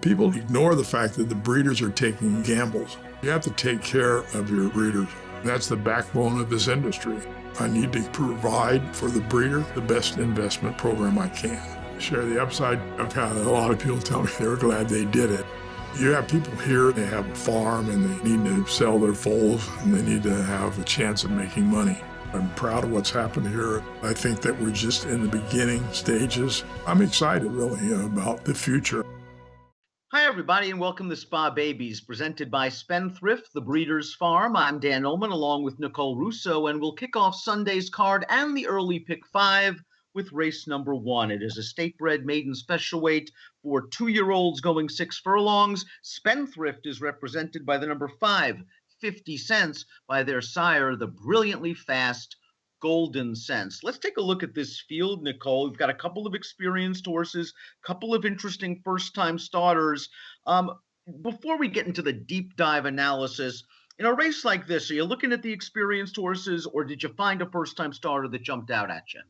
People ignore the fact that the breeders are taking gambles. You have to take care of your breeders. That's the backbone of this industry. I need to provide for the breeder the best investment program I can. Share the upside. I've had a lot of people tell me they were glad they did it. You have people here, they have a farm and they need to sell their foals and they need to have a chance of making money. I'm proud of what's happened here. I think that we're just in the beginning stages. I'm excited really about the future. Hi, everybody, and welcome to Spa Babies, presented by Spendthrift, the Breeders' Farm. I'm Dan Illman, along with Nicole Russo, and we'll kick off Sunday's card and the early pick 5 with race number 1. It is a state-bred maiden special weight for 2-year-olds going 6 furlongs. Spendthrift is represented by the number 5, 50 cents, by their sire, the brilliantly fast Golden Sense. Let's take a look at this field, Nicole. We've got a couple of experienced horses, a couple of interesting first-time starters. Before we get into the deep dive analysis, in a race like this, are you looking at the experienced horses, or did you find a first-time starter that jumped out at you?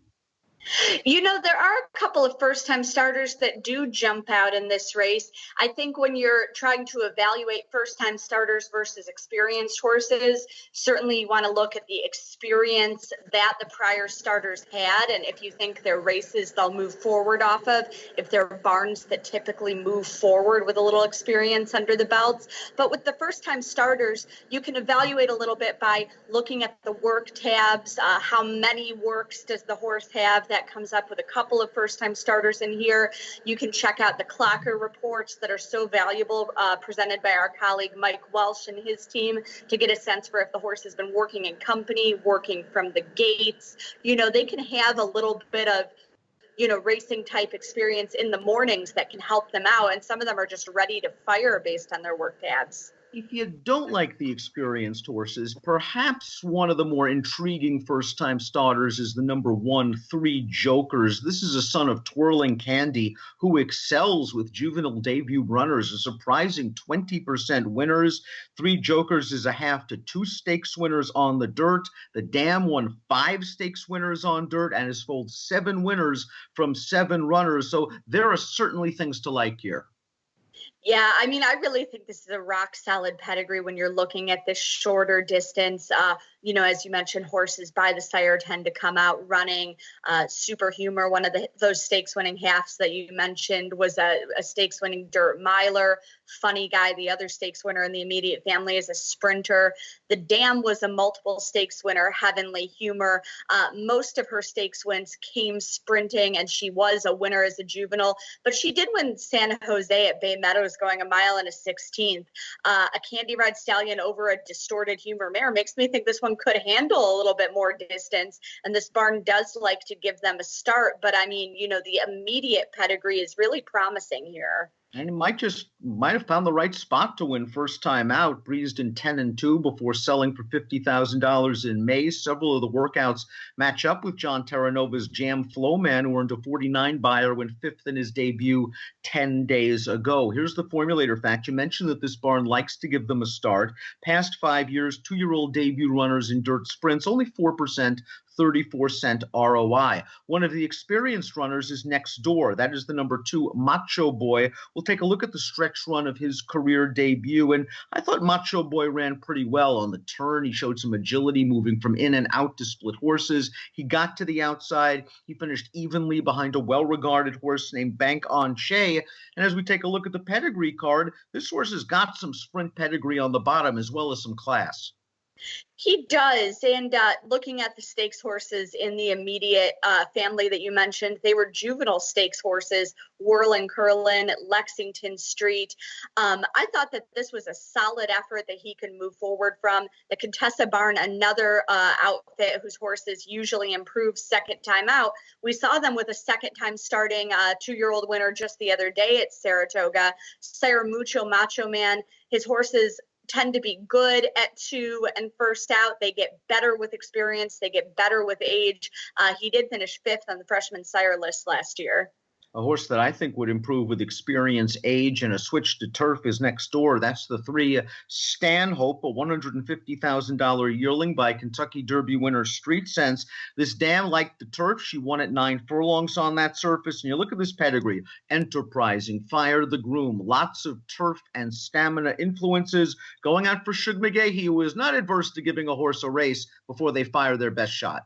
You know, there are a couple of first-time starters that do jump out in this race. I think when you're trying to evaluate first-time starters versus experienced horses, certainly you want to look at the experience that the prior starters had, and if you think they're races they'll move forward off of, if they're barns that typically move forward with a little experience under the belts. But with the first-time starters, you can evaluate a little bit by looking at the work tabs. How many works does the horse have? That comes up with a couple of first-time starters in here. You can check out the clocker reports that are so valuable, presented by our colleague Mike Welsh and his team, to get a sense for if the horse has been working in company, working from the gates. You know, they can have a little bit of racing type experience in the mornings that can help them out, and some of them are just ready to fire based on their work tabs. If you don't like the experienced horses, perhaps one of the more intriguing first-time starters is the number 1, 3 Jokers. This is a son of Twirling Candy who excels with juvenile debut runners, a surprising 20% winners. 3 Jokers is a half to 2 stakes winners on the dirt. The Dam won 5 stakes winners on dirt and has foaled 7 winners from 7 runners. So there are certainly things to like here. Yeah, I mean, I really think this is a rock solid pedigree when you're looking at this shorter distance. As you mentioned, horses by the sire tend to come out running. Super Humor, one of those stakes winning halves that you mentioned, was a stakes winning dirt miler. Funny Guy, the other stakes winner in the immediate family, is a sprinter. The Dam was a multiple stakes winner, Heavenly Humor. Most of her stakes wins came sprinting, and she was a winner as a juvenile, but she did win San Jose at Bay Meadows, going 1 mile and a 16th. A Candy Red Stallion over a Distorted Humor mare makes me think this one could handle a little bit more distance, and this barn does like to give them a start. But I mean, the immediate pedigree is really promising here. And he might have found the right spot to win first time out. Breezed in 10-2 before selling for $50,000 in May. Several of the workouts match up with John Terranova's Jam Flowman, who earned a 49 buyer, went 5th in his debut 10 days ago. Here's the formulator fact. You mentioned that this barn likes to give them a start. Past 5 years, 2-year-old debut runners in dirt sprints, only 4%. 34-cent ROI. One of the experienced runners is Next Door. That is the number 2, Macho Boy. We'll take a look at the stretch run of his career debut, and I thought Macho Boy ran pretty well on the turn. He showed some agility moving from in and out to split horses. He got to the outside. He finished evenly behind a well-regarded horse named Bank on Che. And as we take a look at the pedigree card, this horse has got some sprint pedigree on the bottom as well as some class. He does. And looking at the stakes horses in the immediate family that you mentioned, they were juvenile stakes horses, Whirlin' Curlin, Lexington Street. I thought that this was a solid effort that he could move forward from. The Contessa Barn, another outfit whose horses usually improve second time out. We saw them with a second time starting 2-year-old winner just the other day at Saratoga. Sire Mucho Macho Man, his horses tend to be good at 2 and first out. They get better with experience. They get better with age. He did finish 5th on the freshman sire list last year. A horse that I think would improve with experience, age, and a switch to turf is next door. That's the 3 Stanhope, a $150,000 yearling by Kentucky Derby winner Street Sense. This dam liked the turf. She won at 9 furlongs on that surface. And you look at this pedigree: enterprising, Fire the Groom, lots of turf and stamina influences. Going out for Shug McGahee, who is not adverse to giving a horse a race before they fire their best shot.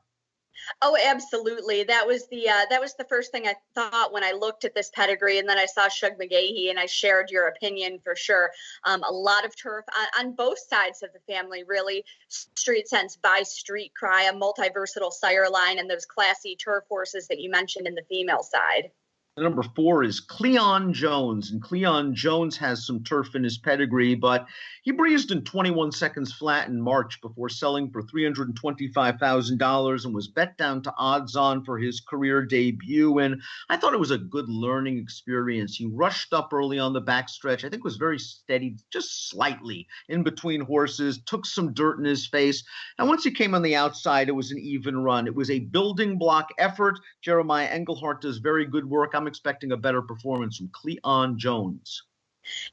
Oh, absolutely. That was the first thing I thought when I looked at this pedigree, and then I saw Shug McGahee, and I shared your opinion for sure. A lot of turf on both sides of the family, really. Street Sense by Street Cry, a multi-versatile sire line, and those classy turf horses that you mentioned in the female side. Number 4 is Cleon Jones, and Cleon Jones has some turf in his pedigree, but he breezed in 21 seconds flat in March before selling for $325,000 and was bet down to odds on for his career debut. And I thought it was a good learning experience. He rushed up early on the backstretch. I think was very steady, just slightly in between horses, took some dirt in his face. And once he came on the outside, it was an even run. It was a building block effort. Jeremiah Engelhardt does very good work. I'm expecting a better performance from Cleon Jones.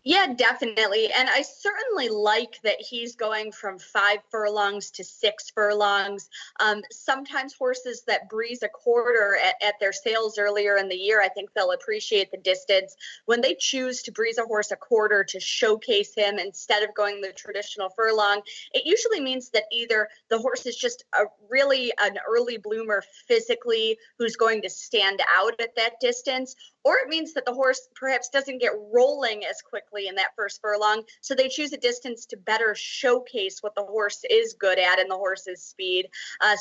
Yeah, definitely. And I certainly like that he's going from 5 furlongs to 6 furlongs. Sometimes horses that breeze a quarter at their sales earlier in the year, I think they'll appreciate the distance. When they choose to breeze a horse a quarter to showcase him instead of going the traditional furlong, it usually means that either the horse is just really an early bloomer physically who's going to stand out at that distance, or it means that the horse perhaps doesn't get rolling as quickly in that first furlong. So they choose a distance to better showcase what the horse is good at and the horse's speed.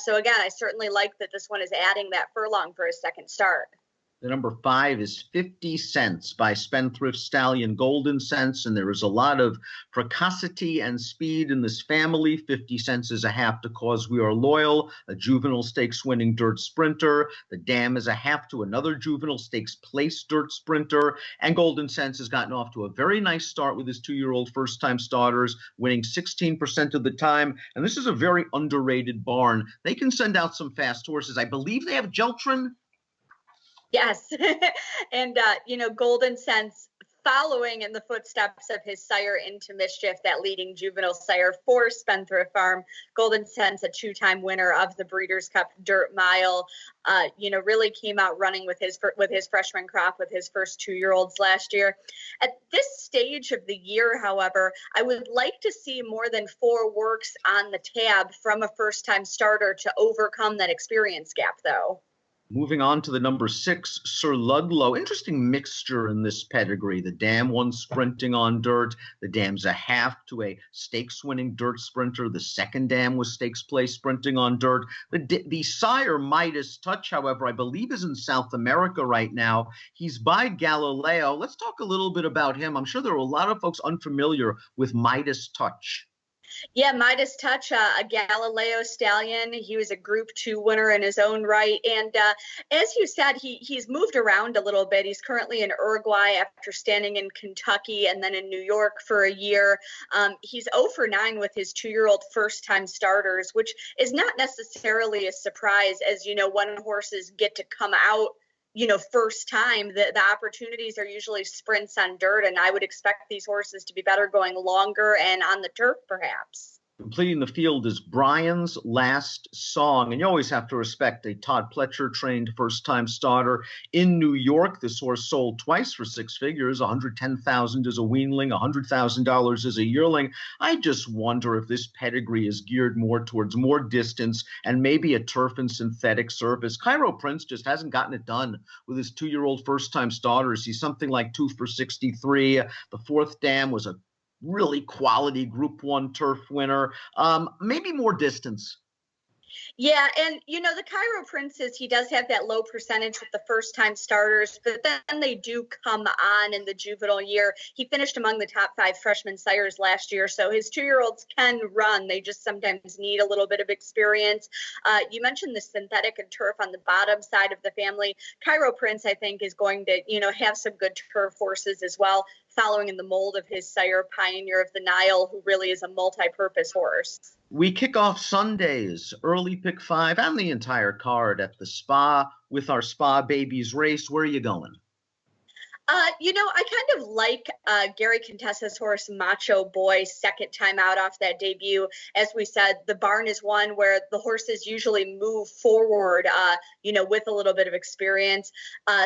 So again, I certainly like that this one is adding that furlong for his second start. The number 5 is 50 Cents by Spendthrift Stallion Golden Cents, and there is a lot of precocity and speed in this family. 50 Cents is a half to Cause We Are Loyal, a juvenile stakes winning dirt sprinter. The dam is a half to another juvenile stakes place dirt sprinter, and Golden Cents has gotten off to a very nice start with his 2-year-old first-time starters, winning 16% of the time. And this is a very underrated barn. They can send out some fast horses. I believe they have Geltrin. Yes. And, Golden Cents, following in the footsteps of his sire Into Mischief, that leading juvenile sire for Spendthrift Farm. Golden Cents, a 2-time winner of the Breeders' Cup Dirt Mile, really came out running with his freshman crop with his first 2-year-olds last year. At this stage of the year, however, I would like to see more than 4 works on the tab from a first-time starter to overcome that experience gap, though. Moving on to the number 6, Sir Ludlow. Interesting mixture in this pedigree. The dam won sprinting on dirt. The dam's a half to a stakes-winning dirt sprinter. The second dam was stakes place sprinting on dirt. The sire Midas Touch, however, I believe is in South America right now. He's by Galileo. Let's talk a little bit about him. I'm sure there are a lot of folks unfamiliar with Midas Touch. Yeah, Midas Touch, a Galileo stallion. He was a Group 2 winner in his own right. And as you said, he's moved around a little bit. He's currently in Uruguay after standing in Kentucky and then in New York for a year. He's 0 for 9 with his 2-year-old first-time starters, which is not necessarily a surprise. As you know, when horses get to come out first time, the opportunities are usually sprints on dirt, and I would expect these horses to be better going longer and on the turf, perhaps. Completing the field is Brian's Last Song, and you always have to respect a Todd Pletcher-trained first-time starter in New York. This horse sold twice for 6 figures, $110,000 as a weanling, $100,000 as a yearling. I just wonder if this pedigree is geared more towards more distance and maybe a turf and synthetic surface. Cairo Prince just hasn't gotten it done with his 2-year-old first-time starters. He's something like 2 for 63. The 4th dam was a really quality Group 1 turf winner. Maybe more distance. Yeah, and the Cairo Princes, he does have that low percentage with the first-time starters, but then they do come on in the juvenile year. He finished among the top 5 freshman sires last year, so his 2-year-olds can run. They just sometimes need a little bit of experience. You mentioned the synthetic and turf on the bottom side of the family. Cairo Prince, I think, is going to, have some good turf horses as well, following in the mold of his sire, Pioneer of the Nile, who really is a multi-purpose horse. We kick off Sundays, early pick 5, and the entire card at the Spa with our Spa Babies race. Where are you going? I kind of like Gary Contessa's horse, Macho Boy, second time out off that debut. As we said, the barn is one where the horses usually move forward, with a little bit of experience.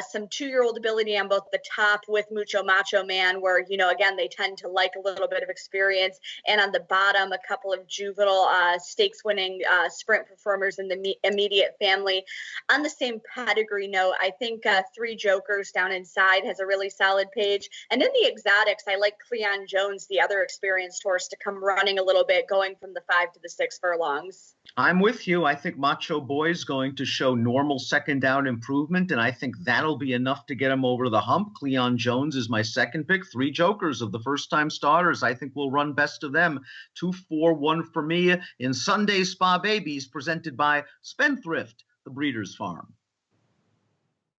Some 2-year-old ability on both the top with Mucho Macho Man, where, again, they tend to like a little bit of experience. And on the bottom, a couple of juvenile stakes winning sprint performers in the immediate family. On the same pedigree note, I think 3 Jokers down inside has a really solid page. And in the exotics, I like Cleon Jones, the other experienced horse, to come running a little bit, going from the 5 to the 6 furlongs. I'm with you. I think Macho Boy is going to show normal second down improvement, and I think that'll be enough to get him over the hump. Cleon Jones is my second pick. 3 Jokers of the first-time starters, I think we'll run best of them. 2, 4, 1 for me in Sunday Spa Babies, presented by Spendthrift, the Breeders' Farm.